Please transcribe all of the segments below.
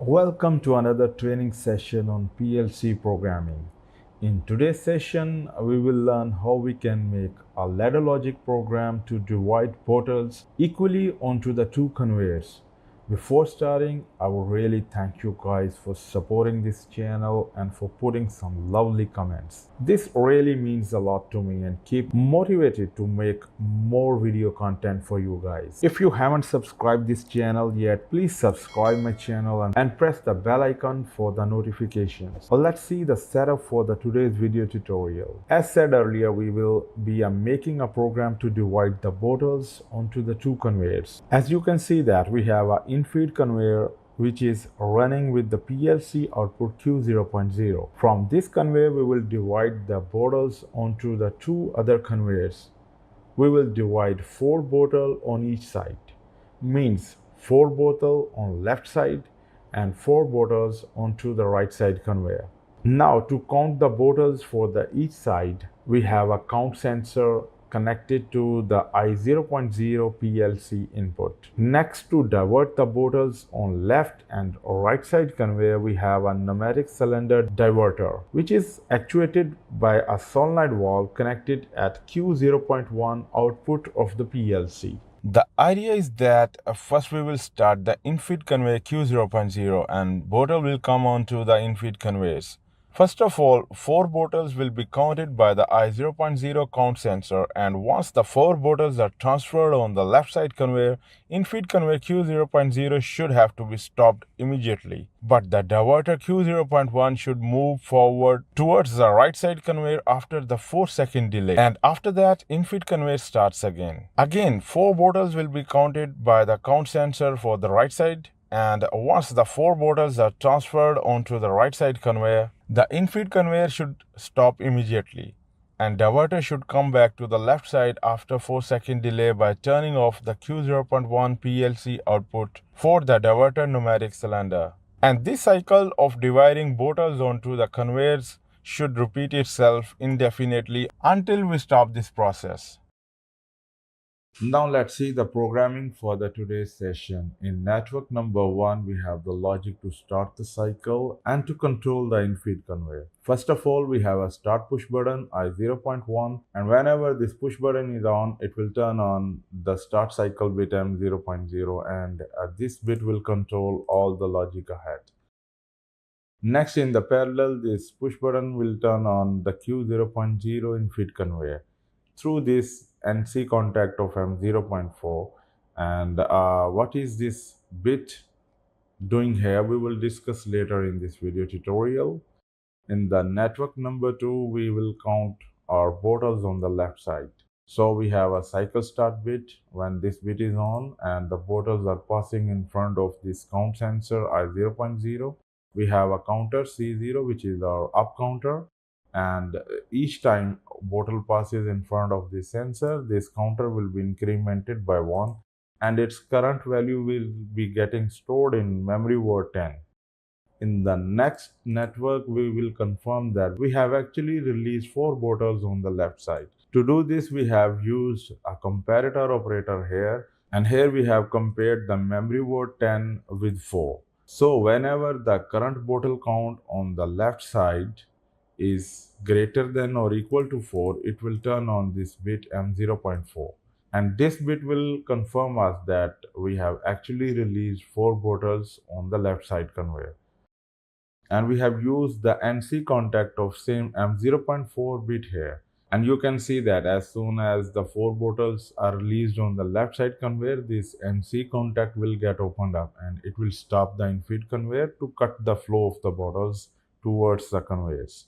Welcome to another training session on PLC programming. In today's session, we will learn how we can make a ladder logic program to divide portals equally onto the two conveyors. Before starting, I would really thank you guys for supporting this channel and for putting some lovely comments. This really means a lot to me and keep motivated to make more video content for you guys. If you haven't subscribed this channel yet, please subscribe my channel and press the bell icon for the notifications. Well, let's see the setup for the today's video tutorial. As said earlier, we will be making a program to divide the bottles onto the two conveyors. As you can see that we have an in-feed conveyor which is running with the PLC output Q0.0. From this conveyor, we will divide the bottles onto the two other conveyors. We will divide 4 bottles on each side, means 4 bottles on left side and 4 bottles onto the right side conveyor. Now to count the bottles for each side, we have a count sensor connected to the I0.0 PLC input. Next, to divert the bottles on left and right side conveyor, we have a pneumatic cylinder diverter, which is actuated by a solenoid valve connected at Q0.1 output of the PLC. The idea is that first we will start the in-feed conveyor Q0.0 and bottle will come onto the in-feed conveyors. First of all, 4 bottles will be counted by the I0.0 count sensor, and once the 4 bottles are transferred on the left side conveyor, in-feed conveyor Q0.0 should have to be stopped immediately. But the diverter Q0.1 should move forward towards the right side conveyor after the 4-second delay, and after that, in-feed conveyor starts again. Again, 4 bottles will be counted by the count sensor for the right side, and once the 4 bottles are transferred onto the right side conveyor, the in-feed conveyor should stop immediately, and diverter should come back to the left side after 4-second delay by turning off the Q0.1 PLC output for the diverter pneumatic cylinder. And this cycle of dividing bottles onto the conveyors should repeat itself indefinitely until we stop this process. Now let's see the programming for the today's session. In network number 1, we have the logic to start the cycle and to control the in-feed conveyor. First of all, we have a start push button I0.1, and whenever this push button is on, it will turn on the start cycle bit M0.0, and this bit will control all the logic ahead. Next, in the parallel, this push button will turn on the Q0.0 in-feed conveyor through this NC contact of M0.4. And what is this bit doing here, we will discuss later in this video tutorial. In the network number 2, we will count our bottles on the left side. So we have a cycle start bit when this bit is on and the bottles are passing in front of this count sensor I0.0. We have a counter C0, which is our up counter, and each time bottle passes in front of the sensor, this counter will be incremented by 1 and its current value will be getting stored in memory word 10. In the next network, we will confirm that we have actually released 4 bottles on the left side. To do this, we have used a comparator operator here, and here we have compared the memory word 10 with 4. So whenever the current bottle count on the left side is greater than or equal to 4, it will turn on this bit M0.4. And this bit will confirm us that we have actually released 4 bottles on the left side conveyor. And we have used the NC contact of same M0.4 bit here. And you can see that as soon as the 4 bottles are released on the left side conveyor, this NC contact will get opened up and it will stop the in-feed conveyor to cut the flow of the bottles towards the conveyors.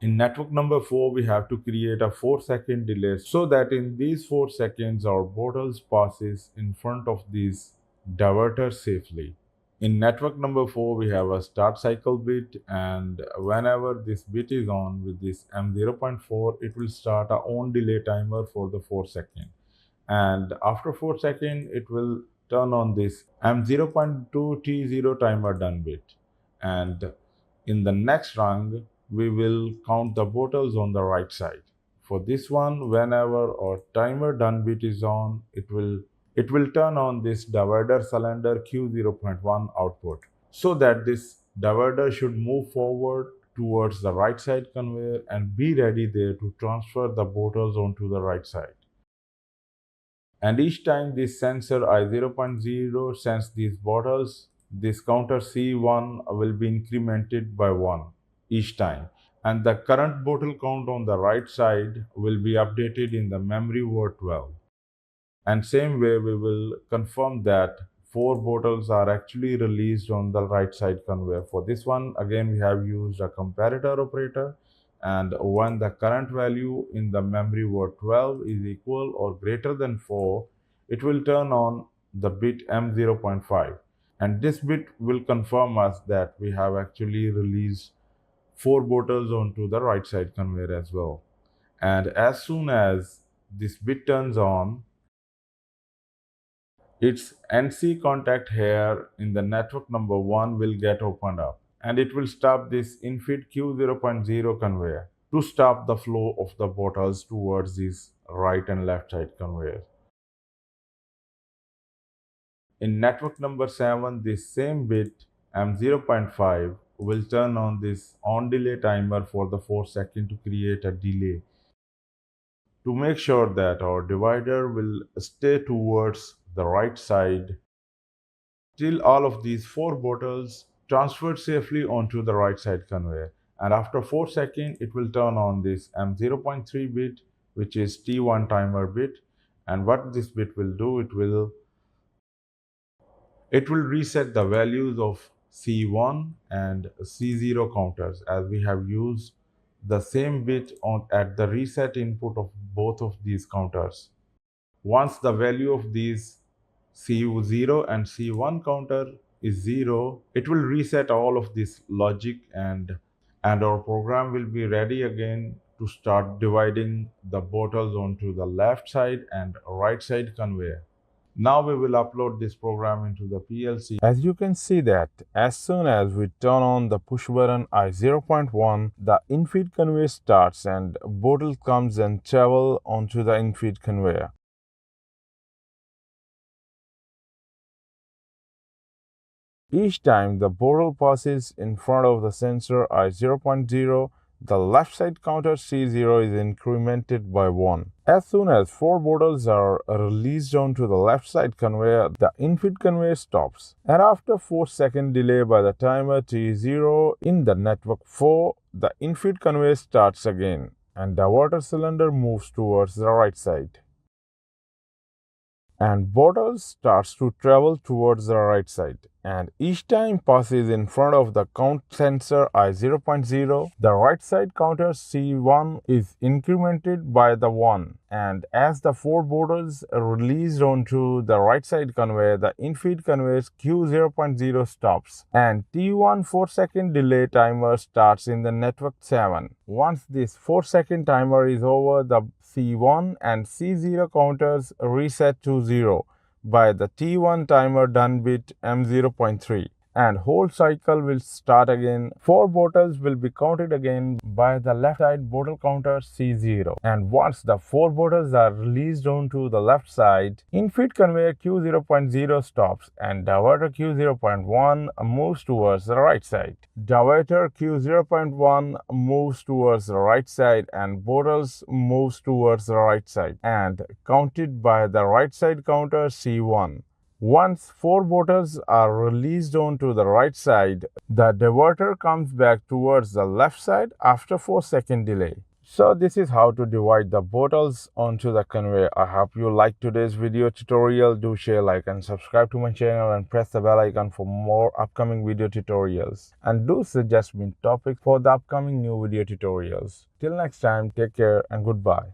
In network number 4, we have to create a 4-second delay so that in these 4 seconds, our bottles passes in front of these diverters safely. In network number 4, we have a start cycle bit, and whenever this bit is on with this M0.4, it will start a on delay timer for the 4 seconds. And after 4 seconds, it will turn on this M0.2 T0 timer done bit. And in the next rung, we will count the bottles on the right side. For this one, whenever our timer done bit is on, it will it will turn on this divider cylinder Q0.1 output, so that this divider should move forward towards the right side conveyor and be ready there to transfer the bottles onto the right side. And each time this sensor I0.0 sends these bottles, this counter C1 will be incremented by 1 each time. And the current bottle count on the right side will be updated in the memory word 12. And same way we will confirm that 4 bottles are actually released on the right side conveyor. For this one, again, we have used a comparator operator, and when the current value in the memory word 12 is equal or greater than 4, it will turn on the bit M0.5, and this bit will confirm us that we have actually released 4 bottles onto the right side conveyor as well. And as soon as this bit turns on, its NC contact here in the network number 1 will get opened up, and it will stop this infeed Q0.0 conveyor to stop the flow of the bottles towards this right and left side conveyor. In network number 7, this same bit M0.5 will turn on this on delay timer for the 4 seconds to create a delay to make sure that our divider will stay towards the right side till all of these 4 bottles transferred safely onto the right side conveyor. And after 4 seconds, it will turn on this M0.3 bit, which is T1 timer bit. And what this bit will do, it will reset the values of C1 and C0 counters, as we have used the same bit at the reset input of both of these counters. Once the value of these C0 and C1 counter is 0, it will reset all of this logic, and our program will be ready again to start dividing the bottles onto the left side and right side conveyor. Now we will upload this program into the PLC. As you can see that as soon as we turn on the push button I0.1, the infeed conveyor starts and bottle comes and travel onto the infeed conveyor. Each time the bottle passes in front of the sensor I0.0, the left side counter C0 is incremented by 1. As soon as 4 bottles are released onto the left side conveyor, the infeed conveyor stops. And after 4-second delay by the timer T0 in the network 4, the infeed conveyor starts again and the water cylinder moves towards the right side. And bottles starts to travel towards the right side, and each time passes in front of the count sensor I0.0, the right side counter C1 is incremented by the 1, and as the 4 bottles are released onto the right side conveyor, the infeed conveyor Q0.0 stops, and T1 4-second delay timer starts in the network 7. Once this 4-second timer is over, the C1 and C0 counters reset to 0 by the T1 timer done bit M0.3, and whole cycle will start again. 4 bottles will be counted again by the left side bottle counter C0, and once the 4 bottles are released onto the left side, infeed conveyor Q0.0 stops and diverter Q0.1 moves towards the right side. Diverter Q0.1 moves towards the right side and bottles moves towards the right side and counted by the right side counter C1. Once 4 bottles are released onto the right side, the diverter comes back towards the left side after 4-second delay. So this is how to divide the bottles onto the conveyor. I hope you liked today's video tutorial. Do share, like and subscribe to my channel and press the bell icon for more upcoming video tutorials. And do suggest me topics for the upcoming new video tutorials. Till next time, take care and goodbye.